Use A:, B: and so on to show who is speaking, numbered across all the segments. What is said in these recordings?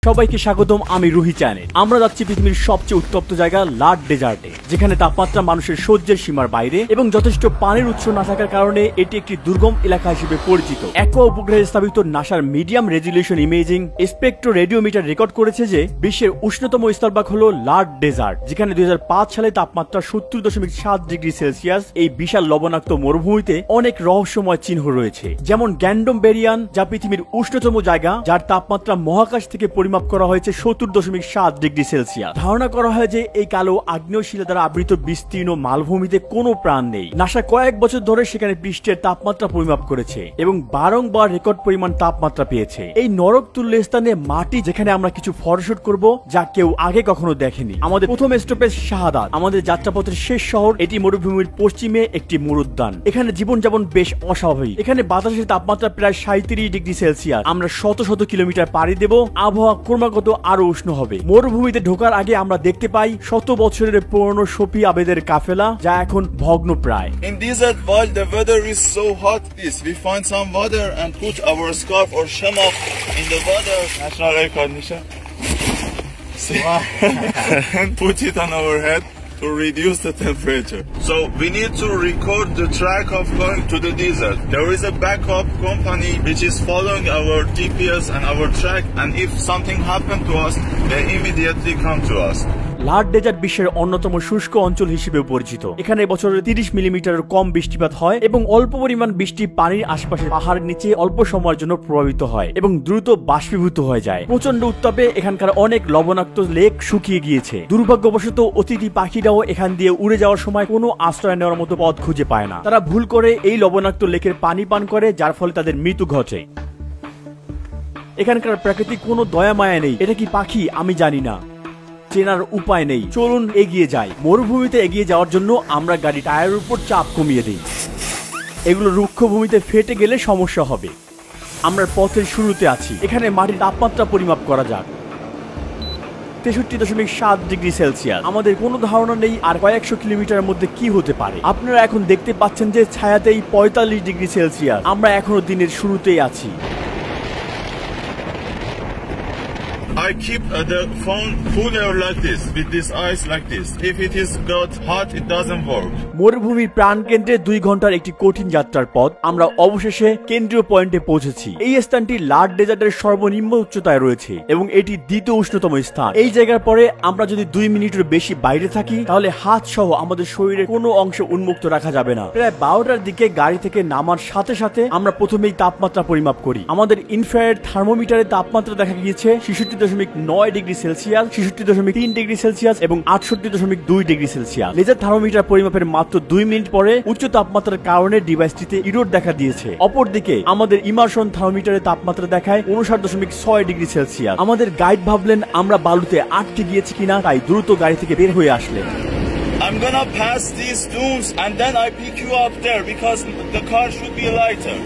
A: সবাইকে স্বাগতম। আমি রুহি চ্যানেল। আমরা যাচ্ছি পৃথিবীর সবচেয়ে উত্তপ্ত জায়গা লাট ডেজার্টে, যেখানে তাপমাত্রা মানুষের সহ্যের সীমার বাইরে এবং যথেষ্ট পানির উৎস না থাকার কারণে এটি একটি দুর্গম এলাকা হিসেবে পরিচিত। অ্যাকোয়া উপগ্রহে স্থাপিত নাসার medium resolution imaging spectro radiometer record করেছে যে বিশ্বের উষ্ণতম স্থলভাগ হলো লাট ডেজার্ট, যেখানে 2005 সালে তাপমাত্রা 70.7 ডিগ্রি সেলসিয়াস। এই বিশাল লবণাক্ত মরুভূমিতে অনেক রহস্যময় চিহ্ন রয়েছে, যেমন গ্যান্ডম বেরিয়ান, যা পৃথিবীর উষ্ণতম জায়গা, যার তাপমাত্রা মহাকাশ থেকে পরিমাপ করা হয়েছে 70.7 ডিগ্রি সেলসিয়াস। ধারণা করা হয় যে এই কালো আগ্নেয় শিলা দ্বারা আবৃত বিস্তীর্ণ মালভূমিতে কোনো প্রাণ নেই। নাসা কয়েক বছর ধরে সেখানে পৃষ্ঠের তাপমাত্রা পরিমাপ করেছে এবং বারংবার রেকর্ড পরিমাণ তাপমাত্রা পেয়েছে। এই নরক তুল্য স্থানে মাটি, যেখানে আমরা কিছু ফটোশুট করব যা কেউ আগে কখনো দেখেনি। আমাদের প্রথম স্টপেজ শাহাদাত, আমাদের যাত্রাপথের শেষ শহর। এটি মরুভূমির পশ্চিমে একটি মরুদ্যান। এখানে জীবনযাপন বেশ অস্বাভাবিক। এখানে বাতাসের তাপমাত্রা প্রায় 37 ডিগ্রি সেলসিয়াস। আমরা শত শত কিলোমিটার পাড়ি দেব, আবহাওয়া ক্রমাগত আরো উষ্ণ হবে। মরুভূমিতে ঢোকার আগে আমরা দেখতে পাই শত বছরের পুরনো সফি আবেদের কাফেলা, যা এখন ভগ্নপ্রায়।
B: In desert while the weather is so hot, we find some water and put our scarf or shamak in the water. National air condition. And put it on our head to reduce the temperature. So we need to record the track of going to the desert. There is a backup company which is following our GPS and our track, and if something happened to us, they immediately come to us.
A: লাট dessert বিশ্বের অন্যতম শুষ্ক অঞ্চল হিসেবে পরিচিত। এখানে বছরে 30 মিলিমিটারের কম বৃষ্টিপাত হয় এবং অল্প পরিমাণ বৃষ্টি পানির আশেপাশে পাহাড়ের নিচে অল্প সময়ের জন্য প্রভাবিত হয় এবং দ্রুত বাষ্পীভূত হয়ে যায়। প্রচন্ড উত্তাপে এখানকার অনেক লবণাক্ত লেক শুকিয়ে গিয়েছে। দুর্ভাগ্যবশত অতিথি পাখিরাও এখান দিয়ে উড়ে যাওয়ার সময় কোনো আশ্রয় নেওয়ার মতো পথ খুঁজে পায় না। তারা ভুল করে এই লবণাক্ত লেকের পানি পান করে, যার ফলে তাদের মৃত্যু ঘটে। এখানকার প্রাকৃতিক কোনো দয়া মায়া নেই। এটা কি পাখি আমি জানি না, চেনার উপায় নেই। চলুন এগিয়ে যাই। মরুভূমিতে এগিয়ে যাওয়ার জন্য আমরা গাড়ি টায়ারের উপর চাপ কমিয়ে দিই। এগুলো রুক্ষ ভূমিতে ফেটে গেলে সমস্যা হবে। আমরা পথের শুরুতে আছি। এখানে মাটির তাপমাত্রা পরিমাপ করা যাক, 63.7 ডিগ্রি সেলসিয়াস। আমাদের কোনো ধারণা নেই আর কয়েকশো কিলোমিটারের মধ্যে কি হতে পারে। আপনারা এখন দেখতে পাচ্ছেন যে ছায়াতেই 45 ডিগ্রি সেলসিয়াস। আমরা এখনো দিনের শুরুতেই আছি।
B: I keep the phone cooler like this, with this ice like this. If it is got hot, it doesn't work.
A: মরুভূমির প্রাণকেন্দ্রে 2 ঘন্টার একটি কঠিন যাত্রার পথ আমরা অবশেষে কেন্দ্রীয় পয়েন্টে পৌঁছেছি। এই স্থানটি লাট ডেজার্টের সর্বনিম্ন উচ্চতায় রয়েছে এবং এটি দ্বিতীয় উষ্ণতম স্থান। এই জায়গার পরে আমরা যদি 2 মিনিটের বেশি বাইরে থাকি, তাহলে হাত সহ আমাদের শরীরের কোনো অংশ উন্মুক্ত রাখা যাবে না। প্রায় 12টার দিকে গাড়ি থেকে নামার সাথে সাথে আমরা প্রথমেই তাপমাত্রা পরিমাপ করি। আমাদের ইনফ্রারেড থার্মোমিটারে তাপমাত্রা দেখা গিয়েছে 66.9 ডিগ্রি সেলসিয়াস, 66.3 ডিগ্রি সেলসিয়াস এবং 68.2 ডিগ্রি সেলসিয়াস। লেজার থার্মোমিটার পরিমাপের মাত্র 2 মিনিট পরে উচ্চ তাপমাত্রার কারণে ডিভাইসটিতে ইরোর দেখা দিয়েছে। অপরদিকে আমাদের ইমার্শন থার্মোমিটারে তাপমাত্রা দেখায় 59.6 ডিগ্রি সেলসিয়াস। আমাদের গাইড ভাবলেন আমরা বালুতে আটকে গিয়েছি কিনা, তাই দ্রুত গাড়ি থেকে বের হয়ে আসলেন।
B: I'm gonna pass these dunes and then I pick you up there because the car should be lighter.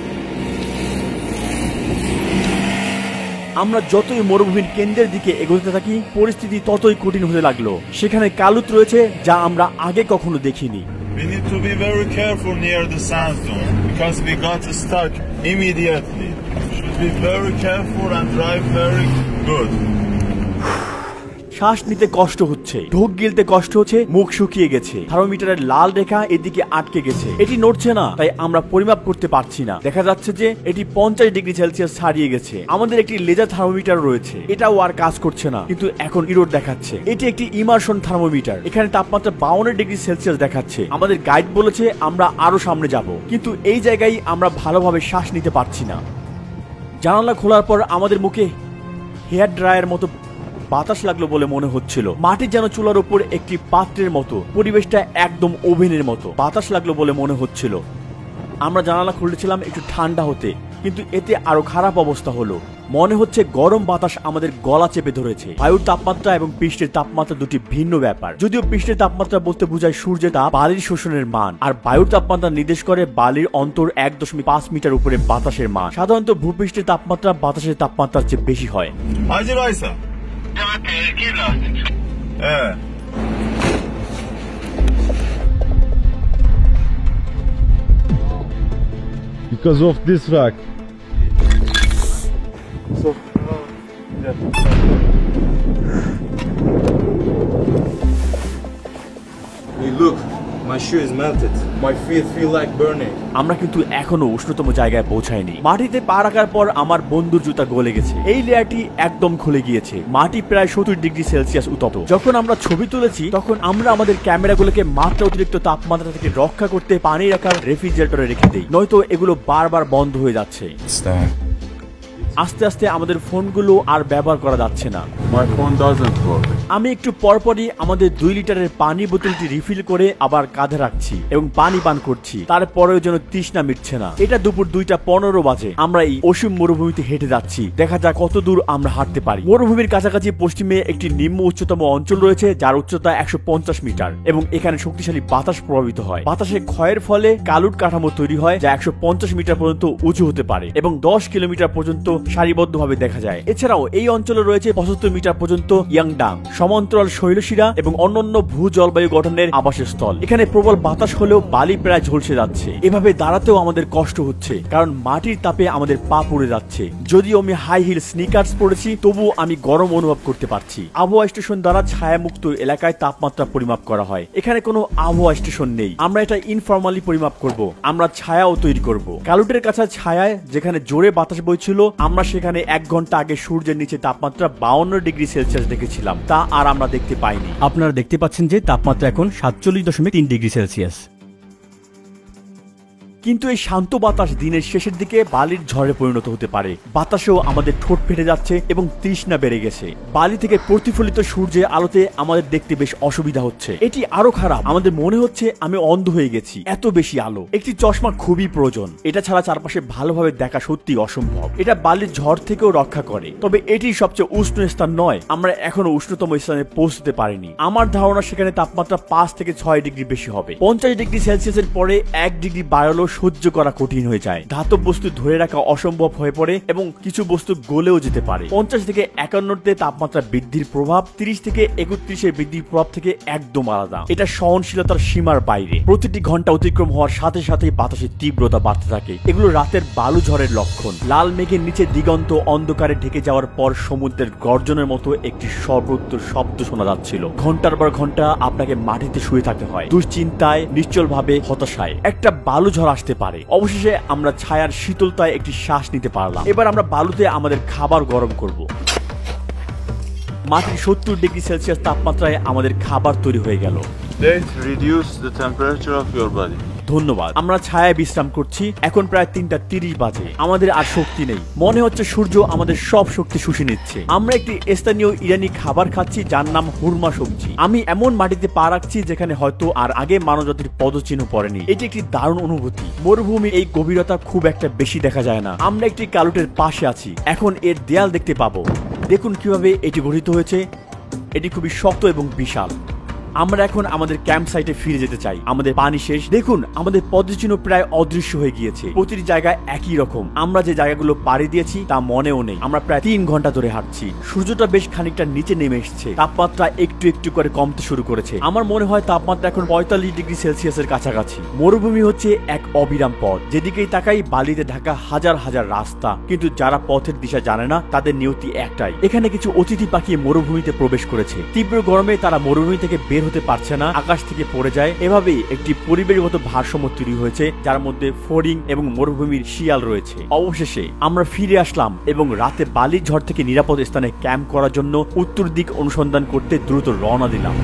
A: আমরা যতই মরুভূমির কেন্দ্রের দিকে এগোতে থাকি, পরিস্থিতি ততই কঠিন হতে লাগলো। সেখানে কালুত রয়েছে যা আমরা আগে কখনো দেখিনি।
B: We need to be very careful near the sand dune because we got stuck immediately. Should be very careful and drive very good.
A: শ্বাস নিতে কষ্ট হচ্ছে, ঢোক গিলতে কষ্ট হচ্ছে, মুখ শুকিয়ে গেছে। থার্মোমিটারের লাল রেখা এদিকে আটকে গেছে, এটি নড়ছে না, তাই আমরা পরিমাপ করতে পারছি না। দেখা যাচ্ছে যে এটি 50 ডিগ্রি সেলসিয়াস ছাড়িয়ে গেছে। আমাদের একটি লেজার থার্মোমিটার রয়েছে, এটাও আর কাজ করছে না, কিন্তু এখন ইরোর দেখাচ্ছে। এটি একটি ইমার্শন থার্মোমিটার, এখানে তাপমাত্রা 52 ডিগ্রি সেলসিয়াস দেখাচ্ছে। আমাদের গাইড বলেছে আমরা আরো সামনে যাব, কিন্তু এই জায়গায় আমরা ভালোভাবে শ্বাস নিতে পারছি না। জানালা খোলার পর আমাদের মুখে হেয়ার ড্রায়ার মতো বাতাস লাগলো বলে মনে হচ্ছিল। মাটি যেন চুলার উপর একটি পাত্রের মতো, পরিবেশটা একদম ওভেনের মতো। বাতাস লাগলো বলে মনে হচ্ছিল। আমরা জানালা খুলেছিলাম একটু ঠান্ডা হতে, কিন্তু এতে আরো খারাপ অবস্থা হলো। মনে হচ্ছে গরম বাতাস আমাদের গলা চেপে ধরেছে। বায়ুর তাপমাত্রা এবং পৃষ্ঠের তাপমাত্রা দুটি ভিন্ন ব্যাপার। যদিও পৃষ্ঠের তাপমাত্রা বলতে বোঝায় সূর্যের তাপ, বালির শোষণের মান, আর বায়ুর তাপমাত্রা নির্দেশ করে বালির অন্তর 1.5 মিটার উপরে বাতাসের মান। সাধারণত ভূপৃষ্ঠের তাপমাত্রা বাতাসের তাপমাত্রার চেয়ে বেশি হয়।
C: Because of this rock.
B: So
C: Hey, look, my shoe is melted. My feet feel like burning.
A: আমরা কিন্তু এখনো উষ্ণতম জায়গায় পৌঁছাইনি। মাটিতে পা রাখার পর আমার বন্ধুর জুতা গলে গেছে। এই লেয়ারটি একদম খুলে গিয়েছে। মাটি প্রায় 70 ডিগ্রি সেলসিয়াস উত্তপ্ত। যখন আমরা ছবি তুলেছি তখন আমরা আমাদের ক্যামেরাগুলোকে মাত্রা অতিরিক্ত তাপমাত্রা থেকে রক্ষা করতে পানি রাখার রেফ্রিজারেটরে রেখে দেই, নয়তো এগুলো বারবার বন্ধ হয়ে যাচ্ছে। আস্তে আস্তে আমাদের ফোনগুলো আর ব্যবহার করা যাচ্ছে না।
B: My phone doesn't work.
A: আমি একটু পরপরই আমাদের 2 লিটারের পানি বোতলটি রিফিল করে আবার কাঁধে রাখছি এবং পানি পান করছি। তারপরেও যেন তৃষ্ণা মিটছে না। এটা দুপুর 2:15 বাজে। আমরা এই অসীম মরুভূমিতে হেঁটে যাচ্ছি। দেখা যাক কত দূর আমরা হাঁটতে পারি। মরুভূমির কাছাকাছি পশ্চিমে একটি নিম্ন উচ্চতম অঞ্চল রয়েছে, যার উচ্চতা 150 মিটার এবং এখানে শক্তিশালী বাতাস প্রভাবিত হয়। বাতাসে ক্ষয়ের ফলে কালুট কাঠামো তৈরি হয়, যা 150 মিটার পর্যন্ত উঁচু হতে পারে এবং 10 কিলোমিটার পর্যন্ত সারিবদ্ধভাবে দেখা যায়। এছাড়াও এই অঞ্চলে রয়েছে 75 মিটার পর্যন্ত ইয়াংডাং, সমান্তরাল শৈলশিরা এবং অন্যান্য ভূ জলবায়ু গঠনের আবাসস্থল। এখানে প্রবল বাতাস হলেও বালি প্রায় ঝলসে যাচ্ছে। এভাবে দাঁড়াতেও আমাদের কষ্ট হচ্ছে, কারণ মাটির তাপে আমাদের পা পুড়ে যাচ্ছে। যদিও আমি হাই হিল স্নিকার্স পরেছি, তবুও আমি গরম অনুভব করতে পারছি। আবহাওয়া স্টেশন দ্বারা ছায়ামুক্ত এলাকায় তাপমাত্রা পরিমাপ করা হয়। এখানে কোনো আবহাওয়া স্টেশন নেই। আমরা এটা ইনফর্মালি পরিমাপ করব। আমরা ছায়াও তৈরি করব। কালুটের কাছে ছায়ায় যেখানে জোরে বাতাস বইছিল, আমরা সেখানে 1 ঘন্টা আগে সূর্যের নিচে তাপমাত্রা 52 ডিগ্রি সেলসিয়াস দেখেছিলাম। তা আর আমরা দেখতে পাইনি। আপনারা দেখতে পাচ্ছেন যে তাপমাত্রা এখন 47.3 ডিগ্রি সেলসিয়াস। কিন্তু এই শান্ত বাতাস দিনের শেষের দিকে বালির ঝড়ে পরিণত হতে পারে। বাতাসেও আমাদের ঠোঁট ফেটে যাচ্ছে এবং তৃষ্ণা বেড়ে গেছে। বালি থেকে প্রতিফলিত সূর্যের আলোতে আমাদের দেখতে বেশ অসুবিধা হচ্ছে। এটি আরো খারাপ, আমাদের মনে হচ্ছে আমি অন্ধ হয়ে গেছি, এত বেশি আলো। একটি চশমা খুবই প্রয়োজন। এটা ছাড়া চারপাশে ভালোভাবে দেখা সত্যি অসম্ভব। এটা বালির ঝড় থেকেও রক্ষা করে, তবে এটি সবচেয়ে উষ্ণ স্থান নয়। আমরা এখনো উষ্ণতম স্থানে পৌঁছতে পারিনি। আমার ধারণা সেখানে তাপমাত্রা 5 থেকে 6 ডিগ্রি বেশি হবে। 50 ডিগ্রি সেলসিয়াসের পরে 1 ডিগ্রি বাড়ালো সহ্য করা কঠিন হয়ে যায়। ধাতব বস্তু ধরে রাখা অসম্ভব হয়ে পড়ে এবং কিছু বস্তু গলেও যেতে পারে। 50 থেকে 51-তে তাপমাত্রা বৃদ্ধির প্রভাব 30 থেকে 31-এর বৃদ্ধির প্রভাব থেকে একদম আলাদা। এটা সহনশীলতার সীমার বাইরে। প্রতিটি ঘন্টা অতিক্রম হওয়ার সাথে সাথেই বাতাসের তীব্রতা বাড়তে থাকে। এগুলো রাতের বালু ঝড়ের লক্ষণ। লাল মেঘের নিচে দিগন্ত অন্ধকারে ঢেকে যাওয়ার পর সমুদ্রের গর্জনের মতো একটি সর্বোত্তর শব্দ শোনা যাচ্ছিল। ঘন্টার পর ঘন্টা আপনাকে মাটিতে শুয়ে থাকতে হয়, দুশ্চিন্তায়, নিশ্চলভাবে, হতাশায়। একটা বালু ঝড় আসতে পারে। অবশেষে আমরা ছায়ার শীতলতায় একটি শ্বাস নিতে পারলাম। এবার আমরা বালুতে আমাদের খাবার গরম করব। মাটির 70 ডিগ্রি সেলসিয়াস তাপমাত্রায় আমাদের খাবার তৈরি হয়ে গেল।
B: Let's reduce the temperature of your body.
A: ধন্যবাদ। আমরা ছায়ায় বিশ্রাম করছি। এখন প্রায় 3:30 বাজে। আমাদের আর শক্তি নেই। মনে হচ্ছে সূর্য আমাদের সব শক্তি শুষে নিচ্ছে। আমরা একটি স্থানীয় ইরানি খাবার খাচ্ছি, যার নাম হুরমা সবজি। আমি এমন মাটিতে পা রাখছি যেখানে হয়তো আর আগে মানবজাতির পদচিহ্ন পড়েনি। এটি একটি দারুণ অনুভূতি। মরুভূমির এই গভীরতা খুব একটা বেশি দেখা যায় না। আমরা একটি কালুটের পাশে আছি। এখন এর দেয়াল দেখতে পাবো। দেখুন কিভাবে এটি গঠিত হয়েছে। এটি খুবই শক্ত এবং বিশাল। আমরা এখন আমাদের ক্যাম্প সাইটে ফিরে যেতে চাই। আমাদের পানি শেষ। দেখুন, আমাদের পদচিহ্ন প্রায় অদৃশ্য হয়ে গিয়েছে। প্রতিটি জায়গায় একই রকম। আমরা যে জায়গাগুলো পাড়ি দিয়েছি তা মনেও নেই। আমরা প্রায় 3 ঘন্টা ধরে হাঁটছি। সূর্যটা বেশ খানিকটা নিচে নেমে এসেছে। তাপমাত্রা একটু একটু করে কমতে শুরু করেছে। আমার মনে হয় তাপমাত্রা এখন 45 ডিগ্রি সেলসিয়াসের কাছাকাছি। মরুভূমি হচ্ছে এক অবিরাম পথ। যেদিকেই তাকাই বালিতে ঢাকা হাজার হাজার রাস্তা, কিন্তু যারা পথের দিশা জানে না তাদের নিয়তি একটাই। এখানে কিছু অতিথি পাখি মরুভূমিতে প্রবেশ করেছে। তীব্র গরমে তারা মরুভূমি থেকে বের হতে পারছে না, আকাশ থেকে পড়ে যায়। এভাবেই একটি পরিবেশগত ভারসাম্য তৈরি হয়েছে, যার মধ্যে ফড়িং এবং মরুভূমির শিয়াল রয়েছে। অবশেষে আমরা ফিরে আসলাম এবং রাতে বালির ঝড় থেকে নিরাপদ স্থানে ক্যাম্প করার জন্য উত্তর দিক অনুসন্ধান করতে দ্রুত রওনা দিলাম।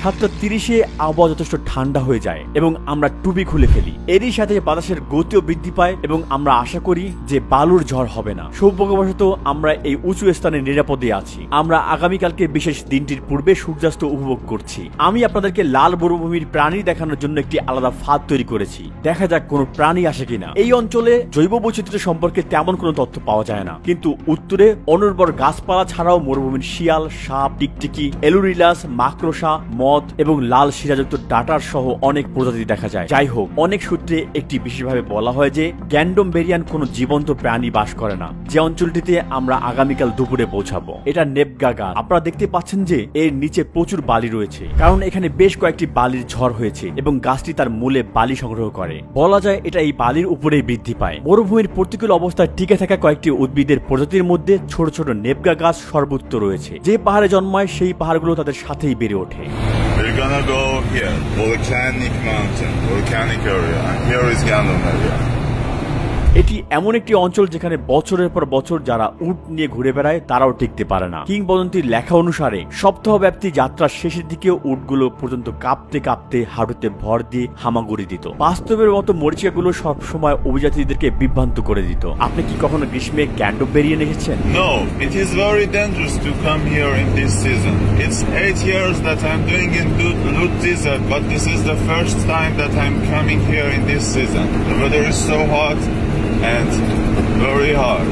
A: 7:30-এ আবহাওয়া যথেষ্ট ঠান্ডা হয়ে যায় এবং আমরা টুপি খুলে ফেলি। এরই সাথে বাতাসের গতিও বৃদ্ধি পায় এবং আমরা আশা করি যে বালুর ঝড় হবে না। সৌভাগ্যবশত আমরা এই উঁচু স্থানে নিরাপদে আছি। আমরা আগামীকালকে বিশেষ দিনটির পূর্বে সূর্যাস্ত উপভোগ করছি। আমি আপনাদেরকে লাল মরুভূমির প্রাণী দেখানোর জন্য একটি আলাদা ফাঁদ তৈরি করেছি। দেখা যাক কোনো প্রাণী আসে কিনা। এই অঞ্চলে জৈব বৈচিত্র্য সম্পর্কে তেমন কোনো তথ্য পাওয়া যায় না, কিন্তু উত্তরে অনুর্বর গাছপালা ছাড়াও মরুভূমির শিয়াল, সাপ, টিকটিকি, এলুরিলাস, মাকড়সা, মদ এবং লাল শিরাযুক্ত ডাটার সহ অনেক প্রজাতি দেখা যায়। যাই হোক, অনেক সূত্রে একটি বিশেষভাবে বলা হয় যে গ্যান্ডমবেরিয়ান কোনো জীবন্ত প্রাণী বাস করে না। যে অঞ্চলটিতে আমরা আগামীকাল দুপুরে পৌঁছাবো এটা নেবগা গাছ। আপনারা দেখতে পাচ্ছেন যে এর নিচে প্রচুর বালি রয়েছে, কারণ এখানে বেশ কয়েকটি বালির ঝড় হয়েছে এবং গাছটি তার মূলে বালি সংগ্রহ করে। বলা যায় এটা এই বালির উপরেই বৃদ্ধি পায়। মরুভূমির প্রতিকূল অবস্থায় টিকে থাকা কয়েকটি উদ্ভিদের প্রজাতির মধ্যে ছোট ছোট নেবগা গাছ সর্বত্র রয়েছে। যে পাহাড়ে জন্মায় সেই পাহাড়গুলো তাদের সাথেই বেড়ে ওঠে।
B: We're gonna go here, volcanic mountain, volcanic area, and here is Gandom area.
A: এটি এমন একটি অঞ্চল যেখানে বছরের পর বছর যারা উট নিয়ে ঘুরে বেড়ায় তারাও টিকতে পারে না। কিংবদন্তির লেখা অনুসারে সপ্তাহব্যাপী যাত্রার শেষের দিকে উটগুলো পর্যন্ত কাঁপতে কাঁপতে হাঁটুতে ভর দিয়ে হামাগুড়ি দিত। বাস্তবের মতো মরিচিকাগুলো সবসময় অভিযাত্রীদেরকে বিভ্রান্ত করে দিত। আপনি কি কখনো গ্রীষ্মে গ্যান্ডমবেরিয়ান এসেছেন?
B: No, it is very dangerous to come here in this season. It's 8 years that I'm doing in Lut Desert, but this is the first time that I'm coming here in this season. The weather is so hot and very hard.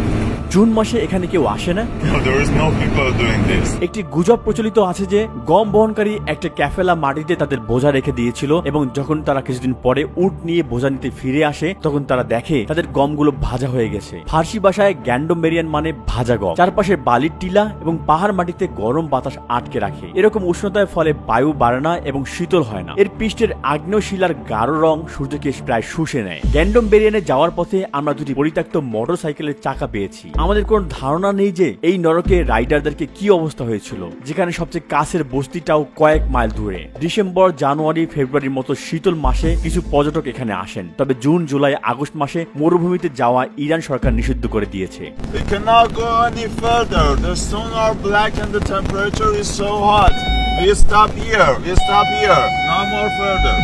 A: June মাসে এখানে কেউ আসে না?
B: No, there is no people doing this.
A: একটি গুজব প্রচলিত আছে যে গম বহনকারী একটা ক্যাফেলা মাটিতে তাদের বোঝা রেখে দিয়েছিল এবং যখন তারা কিছুদিন পরে উট নিয়ে বোঝা নিতে ফিরে আসে তখন তারা দেখে তাদের গমগুলো ভাজা হয়ে গেছে। ফার্সি ভাষায় গ্যান্ডমবেরিয়ান মানে ভাজা গম। চারপাশে বালির টিলা এবং পাহাড় মাটিতে গরম বাতাস আটকে রাখে। এরকম উষ্ণতার ফলে বায়ু বাড়ে না এবং শীতল হয় না। এর পৃষ্ঠের আগ্নেয় শিলার গাঢ় রং সূর্যকে প্রায় শুষে নেয়। গ্যান্ডমবেরিয়ানে যাওয়ার পথে আমরা দুটি পরিত্যক্ত মোটরসাইকেলের চাকা পেয়েছি। আমাদের কোনো ধারণা নেই যে এই নরকে রাইডারদেরকে কি অবস্থা হয়েছিল, যেখানে সবচেয়ে কাছের বস্তিটাও কয়েক মাইল দূরে। ডিসেম্বর, জানুয়ারি, ফেব্রুয়ারির মতো শীতল মাসে কিছু পর্যটক এখানে আসেন, তবে জুন, জুলাই, আগস্ট মাসে মরুভূমিতে যাওয়া ইরান সরকার নিষিদ্ধ করে দিয়েছে।
B: We cannot go any further. The sun are black and the temperature is so hot. We stop here. We stop here. No more further.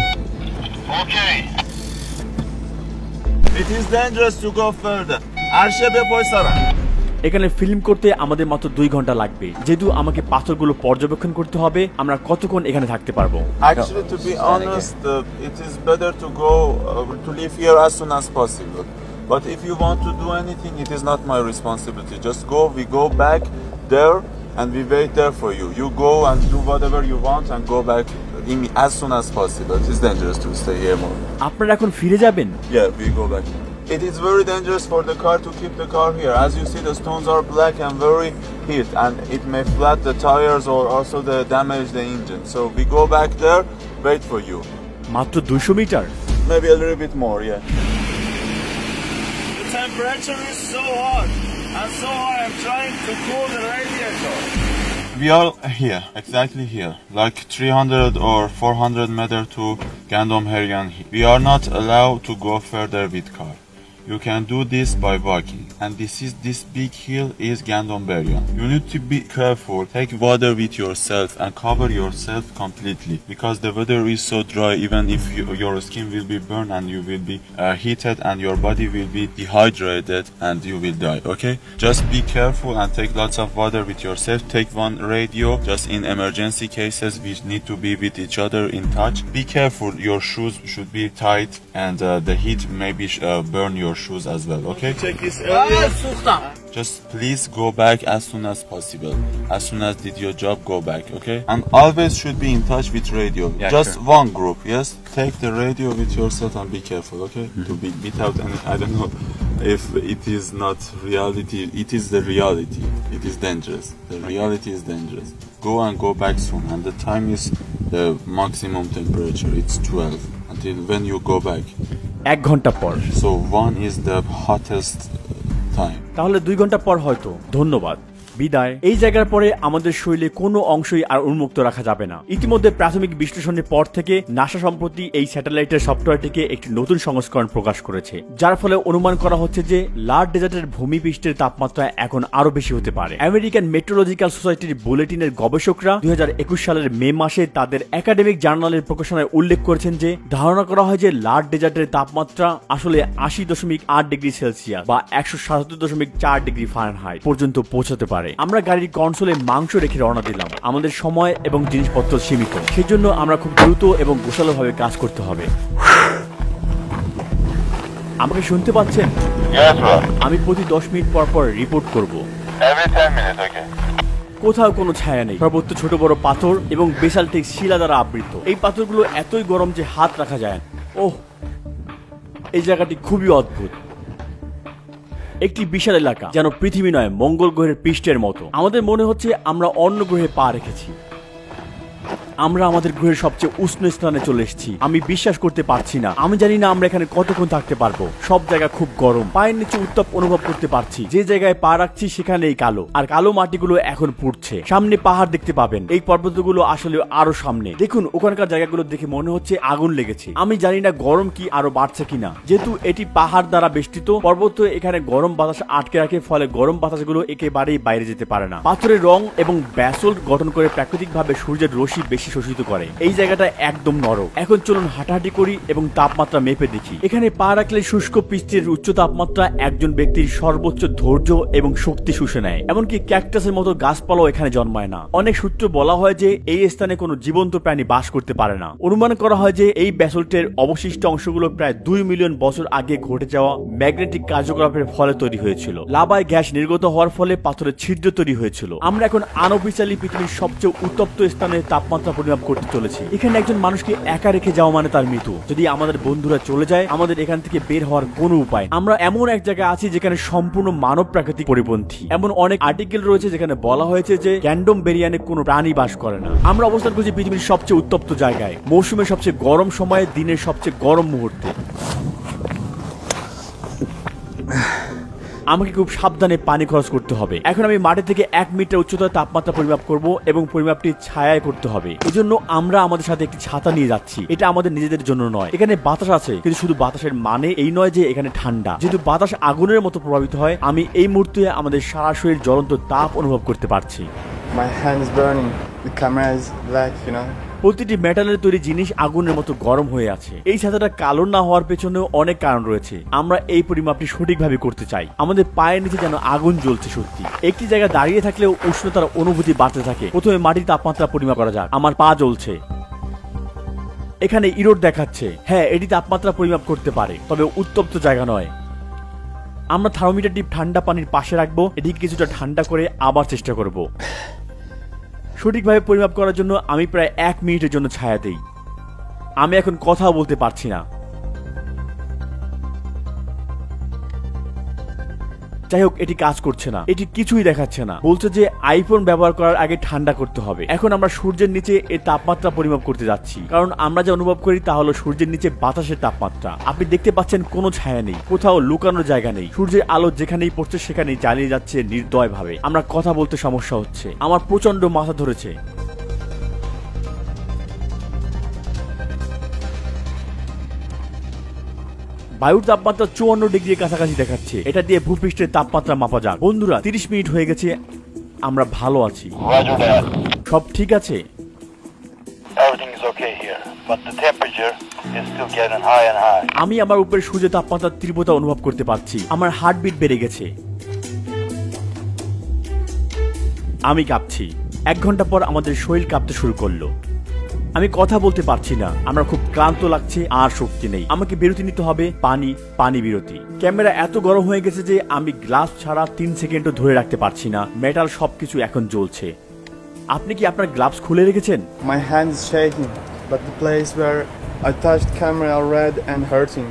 B: Okay. It is dangerous to go further. Arshebe Poisara.
A: এখানে film করতে আমাদের মাত্র 2 ঘন্টা লাগবে। যেহেতু আমাকে পাথরগুলো পর্যবেক্ষণ করতে হবে, আমরা কতক্ষণ এখানে থাকতে পারবো?
B: Actually, to be honest, it is better to go to leave here as soon as possible. But if you want to do anything, it is not my responsibility. Just go. We go back there and we wait there for you. You go and do whatever you want and go back as soon as possible. It is dangerous to stay here more.
A: আপনারা এখন ফিরে যাবেন?
B: Yeah, we go back. It is very dangerous for the car to keep the car here. As you see, the stones are black and very heat, and it may flat the tires or also damage the engine. So we go back there, wait for you.
A: মাত্র 200 metre?
B: Maybe a little bit more, yeah. The temperature is so hot, and so I am trying to cool the radiator. We are here, exactly here, like 300 or 400 meters to Gandom-Heryan. We are not allowed to go further with car. You can do this by walking, and this big hill is Gandom-Beryan. You need to be careful. Take water with yourself and cover yourself completely, because the weather is so dry. Even if your skin will be burned and you will be heated and your body will be dehydrated and you will die. Okay, just be careful and take lots of water with yourself. Take one radio. Just in emergency cases, we need to be with each other in touch. Be careful. Your shoes should be tight, and the heat maybe burn your shoes as well. Okay, check this area. Just please go back as soon as possible. As soon as did your job, go back. Okay, and always should be in touch with radio.
A: Yeah,
B: just
A: sure.
B: one group. Yes, take the radio with yourself and be careful. Okay, to be without any, I don't know if it is not reality. It is the reality. It is dangerous. The reality is dangerous. Go and go back soon, and the time is the maximum temperature. It's 12 until when you go back.
A: 1 ঘন্টা পর।
B: So 1 is the hottest time.
A: তাহলে 2 ঘন্টা পর হয়তো। ধন্যবাদ, বিদায়। এই জায়গার পরে আমাদের শরীরে কোনো অংশই আর উন্মুক্ত রাখা যাবে না। ইতিমধ্যে প্রাথমিক বিশ্লেষণের পর থেকে নাসা সম্প্রতি এই স্যাটেলাইটের সফটওয়্যারটিকে একটি নতুন সংস্করণ প্রকাশ করেছে, যার ফলে অনুমান করা হচ্ছে যে লার্ড ডেজার্টের ভূমিপৃষ্ঠের তাপমাত্রা এখন আরো বেশি হতে পারে। আমেরিকান মেট্রোলজিক্যাল সোসাইটির বুলেটিনের গবেষকরা 2021 সালের মে মাসে তাদের একাডেমিক জার্নালের প্রকাশনায় উল্লেখ করেছেন যে ধারণা করা হয় যে লার্ড ডেজার্টের তাপমাত্রা আসলে 80.8 ডিগ্রি সেলসিয়াস বা 177.4 ডিগ্রি ফারেনহাইট পর্যন্ত পৌঁছাতে পারে। আমরা গাড়ির কনসোলে মাংস রেখে রওনা দিলাম। আমাদের সময় এবং জিনিসপত্র সীমিত, সেজন্য আমরা খুব দ্রুত এবং গোছালোভাবে কাজ করতে হবে। আমাকে শুনতে পাচ্ছেন?
B: Yes, bro.
A: আমি প্রতি 10 মিনিট পর পর রিপোর্ট করব।
B: Every 10 minutes, okay.
A: কোথাও কোনো ছায়া নেই, সর্বত্র ছোট বড় পাথর এবং বেসাল্টিক শিলা দ্বারা আবৃত। এই পাথরগুলো এতই গরম যে হাত রাখা যায় না। ওহ, এই জায়গাটি খুবই অদ্ভুত। একটি বিশাল এলাকা, যেন পৃথিবী নয় মঙ্গল গ্রহের পৃষ্ঠের মতো। আমাদের মনে হচ্ছে আমরা অন্য গ্রহে পা রেখেছি। আমরা আমাদের গ্রহের সবচেয়ে উষ্ণ স্থানে চলে এসেছি। আমি বিশ্বাস করতে পারছি না। আমি জানি না আমরা এখানে কতক্ষণ থাকতে পারবো। সব জায়গা খুব গরম, পায়ের নিচে উত্তাপ অনুভব করতে পারছি। যে জায়গায় পা রাখছি সেখানে এই কালো, আর কালো মাটিগুলো এখন পুড়ছে। সামনে পাহাড় দেখতে পাবেন। এই পর্বতগুলো আসলে আরো সামনে। দেখুন ওখানকার জায়গাগুলো দেখে মনে হচ্ছে আগুন লেগেছে। আমি জানি না গরম কি আরো বাড়ছে কিনা। যেহেতু এটি পাহাড় দ্বারা বেষ্টিত, পর্বত এখানে গরম বাতাস আটকে রাখে, ফলে গরম বাতাসগুলো একেবারেই বাইরে যেতে পারে না। পাথরের রং এবং ব্যাসল্ট গঠন করে প্রাকৃতিকভাবে সূর্যের রশ্মি বেশি শোষিত করে। এই জায়গাটা একদম নরম। এখন চলুন হাঁটাহাঁটি করি এবং তাপমাত্রা মেপে দেখি। এখানে পা রাখলে শুষ্ক পৃষ্ঠের উচ্চ তাপমাত্রা একজন ব্যক্তির সর্বোচ্চ ধৈর্য এবং শক্তি শুষে নেয়। এমনকি ক্যাকটাসের মতো গাছপালাও এখানে জন্মায় না। অনেক সূত্র বলা হয় যে এই স্থানে কোনো জীবন্ত প্রাণী বাস করতে পারে না। অনুমান করা হয় যে এই ব্যাসল্টের অবশিষ্ট অংশগুলো প্রায় 2 মিলিয়ন বছর আগে ঘটে যাওয়া ম্যাগনেটিক কার্যকলাপের ফলে তৈরি হয়েছিল। লাভায় গ্যাস নির্গত হওয়ার ফলে পাথরের ছিদ্র তৈরি হয়েছিল। আমরা এখন আনঅফিশিয়ালি পৃথিবীর সবচেয়ে উত্তপ্ত স্থানে তাপমাত্রা পরিমাপ করতে চলেছি। এখানে একজন মানুষকে একা রেখে যাওয়া মানে তার মৃত্যু। যদি আমাদের বন্ধুরা চলে যায়, আমাদের এখান থেকে বের হওয়ার কোনো উপায়। আমরা এমন এক জায়গায় আছি যেখানে সম্পূর্ণ মানব প্রাকৃতিক পরিপন্থী। এমন অনেক আর্টিকেল রয়েছে যেখানে বলা হয়েছে যে ক্যান্ডম বেরিয়ানে কোনো প্রাণী বাস করে না। আমরা অবস্থান করছি পৃথিবীর সবচেয়ে উত্তপ্ত জায়গায়, মৌসুমের সবচেয়ে গরম সময়ে, দিনের সবচেয়ে গরম মুহূর্তে। আমাকে খুব সাবধানে পানি খরচ করতে হবে। এখন আমি মাটি থেকে 1 মিটার উচ্চতার তাপমাত্রা পরিমাপ করব এবং পরিমাপটি ছায়ায় করতে হবে। এজন্য আমরা আমাদের সাথে একটি ছাতা নিয়ে যাচ্ছি। এটা আমাদের নিজেদের জন্য নয়। এখানে বাতাস আছে, কিন্তু শুধু বাতাসের মানে এই নয় যে এখানে ঠান্ডা। যেহেতু বাতাস আগুনের মতো প্রভাবিত হয়, আমি এই মুহূর্তে আমাদের সারা শরীর জ্বলন্ত তাপ অনুভব করতে পারছি।
D: My hand is burning. The camera is black, you know.
A: প্রতিটি মেটালের তৈরি জিনিস আগুনের মতো গরম হয়ে আছে। এই ছাতাটা কালো না হওয়ার পেছনেও অনেক কারণ রয়েছে। আমরা এই পরিমাপটি সঠিকভাবে করতে চাই। আমাদের পায়ের নিচে যেন আগুন জ্বলছে সত্যি। একটি জায়গায় দাঁড়িয়ে থাকলেও উষ্ণতার অনুভূতি বাড়তে থাকে। প্রথমে মাটির তাপমাত্রা পরিমাপ করা যাক। আমার পা জ্বলছে। এখানে ইরোড দেখাচ্ছে। হ্যাঁ, এটি তাপমাত্রা পরিমাপ করতে পারে, তবে উত্তপ্ত জায়গা নয়। আমরা থার্মোমিটারটি ঠান্ডা পানির পাশে রাখবো। এটিকে কিছুটা ঠান্ডা করে আবার চেষ্টা করব। সঠিকভাবে পরিমাপ করার জন্য আমি প্রায় 1 মিনিটের জন্য ছায়া দেই। আমি এখন কথা বলতে পারছি না। যাই হোক, এটি কাজ করছে না। এটি কিছুই দেখাচ্ছে না। বলছে যে আইফোন ব্যবহার করার আগে ঠান্ডা করতে হবে। এখন আমরা সূর্যের নিচে এর তাপমাত্রা পরিমাপ করতে যাচ্ছি, কারণ আমরা যা অনুভব করি তা হলো সূর্যের নিচে বাতাসের তাপমাত্রা। আপনি দেখতে পাচ্ছেন কোনো ছায়া নেই, কোথাও লুকানোর জায়গা নেই। সূর্যের আলো যেখানেই পড়ছে সেখানেই জ্বালিয়ে যাচ্ছে নির্দয় ভাবে। আমরা কথা বলতে সমস্যা হচ্ছে। আমার প্রচন্ড মাথা ধরেছে। বায়ুর তাপমাত্রা 54 ডিগ্রির কাছাকাছি দেখাচ্ছে। এটা দিয়ে ভূপৃষ্ঠের তাপমাত্রা মাপা যাক। বন্ধুরা, 30 মিনিট হয়ে গেছে। আমরা ভালো আছি। সব ঠিক আছে। আমি আমার উপরে সূর্য তাপমাত্রার তীব্রতা অনুভব করতে পারছি। আমার হার্টবিট বেড়ে গেছে। আমি কাঁপছি। 1 ঘন্টা পর আমাদের শরীর কাঁপতে শুরু করলো। আমি কথা বলতে পারছি না। আমরা খুব ক্লান্ত লাগছে, আর শক্তি নেই। আমাকে বিরতি নিতে হবে। পানি বিরতি। ক্যামেরা এত গরম হয়ে গেছে যে আমি গ্লাস ছাড়া 3 সেকেন্ডও ধরে রাখতে পারছি না। মেটাল সবকিছু এখন জ্বলছে। আপনি কি আপনার গ্লাভস খুলে রেখেছেন?
D: My hand is shaking, but the place where I touched camera are red and hurting.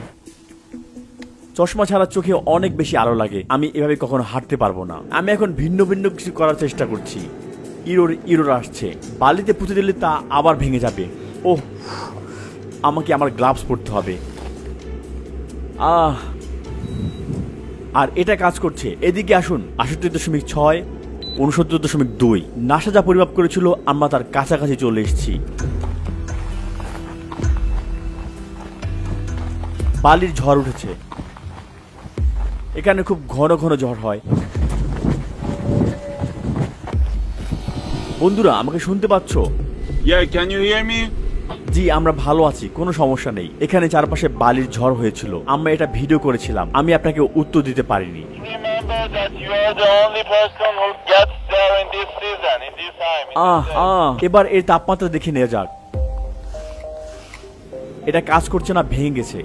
A: চশমা ছাড়া চোখে অনেক বেশি আলো লাগে। আমি এভাবে কখনো হাঁটতে পারবো না। আমি এখন ভিন্ন ভিন্ন কিছু করার চেষ্টা করছি। ইরোর আসছে। বালিতে পুঁতে দিলে তা আবার ভেঙে যাবে। ওহ, আমাকে আমার গ্লাভস পরতে হবে। আর এটা কাজ করছে। এদিকে আসুন। 68.6, 69.2। নাসা যা পরিমাপ করেছিল আমরা তার কাছাকাছি চলে এসেছি। বালির ঝড় উঠেছে। এখানে খুব ঘন ঘন ঝড় হয়। বন্ধুরা, আমাকে শুনতে পাচ্ছ?
B: Yeah, can you hear me?
A: জি, আমরা ভালো আছি, কোনো সমস্যা নেই। এখানে চারপাশে বালির ঝড় হয়েছিল। আমরা এটা ভিডিও করেছিলাম। আমি আপনাকে উত্তর দিতে পারিনি। এবার এর তাপমাত্রা দেখে নেওয়া যাক। এটা কাজ করছে না, ভেঙে গেছে।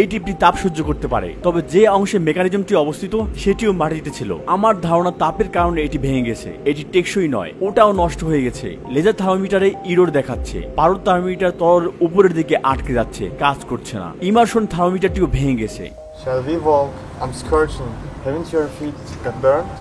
A: এই টিপটি তাপ সহ্য করতে পারে, তবে যে অংশে মেকানিজমটি অবস্থিত সেটিও মাটিতে ছিল। আমার ধারণা তাপের কারণে এটি ভেঙে গেছে। এটি টেকসই নয়, ওটাও নষ্ট হয়ে গেছে। লেজার থার্মোমিটারে ইরোর দেখাচ্ছে, পারদ থার্মোমিটার তরল উপরের দিকে আটকে যাচ্ছে, কাজ করছে না। ইমারশন থার্মোমিটারটিও ভেঙে গেছে।
D: Shall we walk? I'm scorching. Haven't your feet got burned?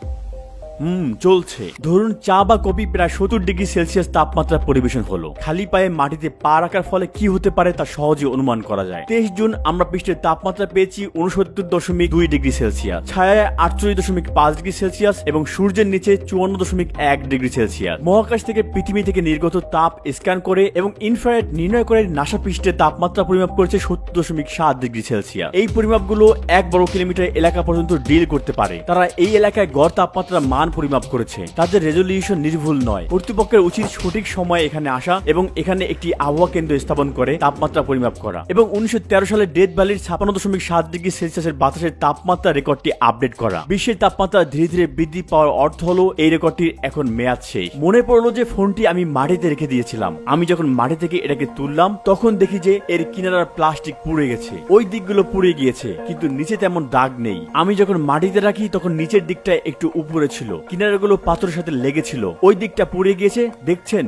A: চলছে। ধরুন চা বা কফি প্রায় 70 ডিগ্রি সেলসিয়াস তাপমাত্রা পরিবেশন হলো। খালি পায়ে মাটিতে পা রাখার ফলে কি হতে পারে তা সহজে অনুমান করা যায়। 23 জুন আমরা পৃষ্ঠের তাপমাত্রা পেয়েছি 69.2 ডিগ্রি সেলসিয়াস, ছায়ায় 48.5 ডিগ্রি সেলসিয়াস এবং সূর্যের নিচে 54.1 ডিগ্রি সেলসিয়াস। মহাকাশ থেকে পৃথিবী থেকে নির্গত তাপ স্ক্যান করে এবং ইনফ্রারেড নির্ণয় করে নাসা পৃষ্ঠের তাপমাত্রা পরিমাপ করেছে 70.7 ডিগ্রি সেলসিয়াস। এই পরিমাপগুলো 1 বর্গ কিলোমিটার এলাকা পর্যন্ত ডিল করতে পারে। তারা এই এলাকায় গড় তাপমাত্রা মান পরিমাপ করেছে। তাদের রেজলিউশন নির্ভুল নয়। কর্তৃপক্ষের উচিত সঠিক সময়ে এখানে আসা এবং এখানে একটি আবহাওয়া কেন্দ্র স্থাপন করে তাপমাত্রা পরিমাপ করা এবং 1913 সালে ডেথ ভ্যালির 56.7 ডিগ্রি সেলসিয়াসের বাতাসের তাপমাত্রা রেকর্ডটি আপডেট করা। বিশ্বের তাপমাত্রা ধীরে ধীরে বৃদ্ধি পাওয়ার অর্থ হলো এই রেকর্ডটির এখন মেয়াদ শেষ। মনে পড়লো যে ফোনটি আমি মাটিতে রেখে দিয়েছিলাম। আমি যখন মাটি থেকে এটাকে তুললাম তখন দেখি যে এর কিনারার প্লাস্টিক পুড়ে গেছে। ওই দিকগুলো পুড়ে গিয়েছে, কিন্তু নিচে তেমন দাগ নেই। আমি যখন মাটিতে রাখি তখন নিচের দিকটা একটু উপরে ছিল, কিনারাগুলো পাথরের সাথে লেগেছিল। ওই দিকটা পুড়ে গিয়েছে, দেখছেন?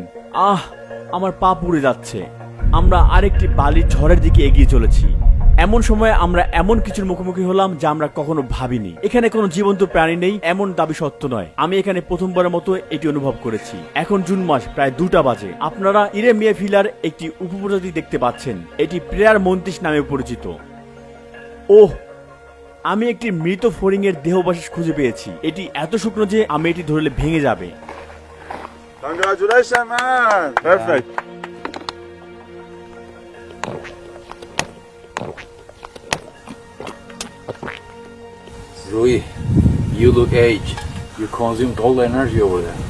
A: আমার পা পুড়ে যাচ্ছে। আমরা আরেকটি বালির ঝড়ের দিকে এগিয়ে চলেছি। এমন সময় আমরা এমন কিছুর মুখোমুখি হলাম যা আমরা কখনো ভাবিনি। এখানে কোনো জীবন্ত প্রাণী নেই এমন দাবি সত্য নয়। আমি এখানে প্রথমবারের মতো এটি অনুভব করেছি। এখন জুন মাস, প্রায় 2টা বাজে। আপনারা ইরেমিয়াফিলার একটি উপপ্রজাতি দেখতে পাচ্ছেন। এটি প্রেয়ার মন্তিস নামে পরিচিত। আমি একটি মৃত ফড়িং এর দেহাবশেষ খুঁজে পেয়েছি। এটি এত শুকনো যে আমি এটি ধরলে ভেঙে যাবে।
B: Congratulations, man! Perfect.
E: Rui, you look aged. You consumed all the energy over there.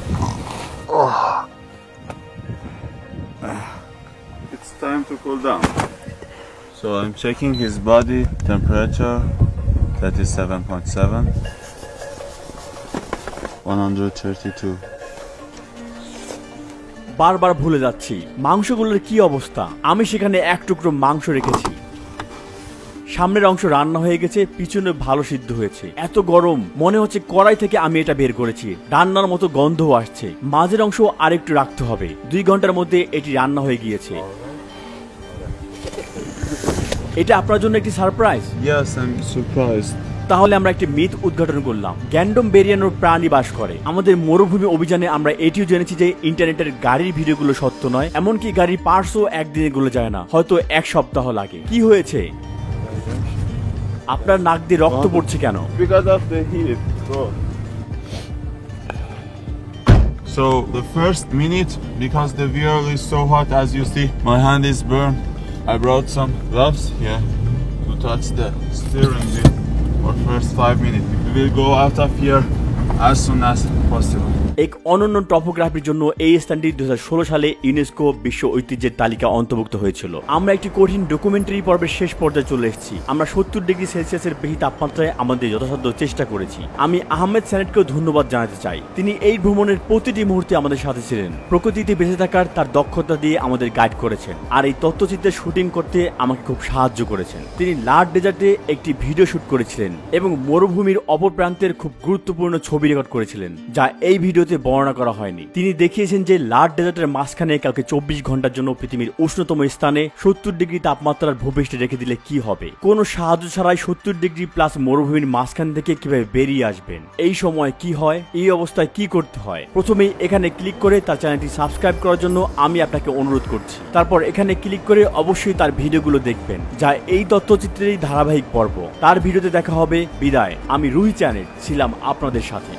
B: It's time to cool down. So I'm checking his body temperature. That is 7.7. 132.
A: বারবার ভুলে যাচ্ছি মাংসগুলোর কি অবস্থা। আমি সেখানে এক টুকরো মাংস রেখেছি। সামনের অংশ রান্না হয়ে গেছে, পিছনে ভালো সিদ্ধ হয়েছে। এত গরম, মনে হচ্ছে কড়াই থেকে আমি এটা বের করেছি। রান্নার মতো গন্ধও আসছে। মাঝের অংশ আরেকটু রাখতে হবে। 2 ঘন্টার মধ্যে এটি রান্না হয়ে গিয়েছে। এটা আপনার জন্য একটি সারপ্রাইজ।
B: Yes, I'm surprised.
A: তাহলে আমরা একটি মিথ উদ্ঘাটন করলাম। গ্যান্ডম বেরিয়ানোর প্রাণী বাস করে। আমাদের মরুভূমি অভিযানে আমরা এটিও জেনেছি যে ইন্টারনেটের গাড়ির ভিডিওগুলো সত্য নয়। এমনকি গাড়ির পার্টসও একদিনে গুলো যায় না, হয়তো 1 সপ্তাহ লাগে। কি হয়েছে? আপনার নাক দিয়ে রক্ত পড়ছে কেন?
B: Because of the heat, bro. So the first minute, because the wheel is so hot, as you see, my hand is burned. I brought some gloves here to touch the steering wheel for first 5 minutes. We will go out of here as soon as possible.
A: এক অনন্য টপোগ্রাফির জন্য এই স্থানটি 2016 সালে UNESCO বিশ্ব ঐতিহ্যের তালিকা অন্তর্ভুক্ত হয়েছিল। আমরা একটি কঠিন ডকুমেন্টারি পর্বের শেষ পর্যায়ে চলে এসেছি। আমরা 70 ডিগ্রি সেলসিয়াসের বেশি তাপমাত্রায় আমাদের যথাসাধ্য চেষ্টা করেছি। আমি আহমেদ সানেটকেও ধন্যবাদ জানাতে চাই। তিনি এই ভ্রমণের প্রতিটি মুহূর্তে আমাদের সাথে ছিলেন। প্রকৃতিতে বেঁচে থাকার তার দক্ষতা দিয়ে আমাদের গাইড করেছেন আর এই তথ্যচিত্রের শুটিং করতে আমাকে খুব সাহায্য করেছেন। তিনি লার্ড ডেজার্টে একটি ভিডিও শুট করেছিলেন এবং মরুভূমির অপর প্রান্তের খুব গুরুত্বপূর্ণ ছবি রেকর্ড করেছিলেন, যা এই ভিডিওতে বর্ণনা করা হয়নি। তিনি দেখিয়েছেন যে লার্ড ডেজার্টের মাঝখানে কালকে 24 ঘন্টার জন্য পৃথিবীর উষ্ণতম স্থানে 70 ডিগ্রি তাপমাত্রার ভূপৃষ্ঠে রেখে দিলে কি হবে। কোনো সাহায্য ছাড়াই 70 ডিগ্রি প্লাস মরুভূমির মাঝখান থেকে কিভাবে বেরিয়ে আসবেন, এই সময় কি হয়, এই অবস্থায় কি করতে হয়। প্রথমেই এখানে ক্লিক করে তার চ্যানেলটি সাবস্ক্রাইব করার জন্য আমি আপনাকে অনুরোধ করছি। তারপর এখানে ক্লিক করে অবশ্যই তার ভিডিওগুলো দেখবেন, যা এই তথ্যচিত্রেরই ধারাবাহিক পর্ব। তার ভিডিওতে দেখা হবে। বিদায়। আমি রুহি চ্যানেল ছিলাম আপনাদের সাথে।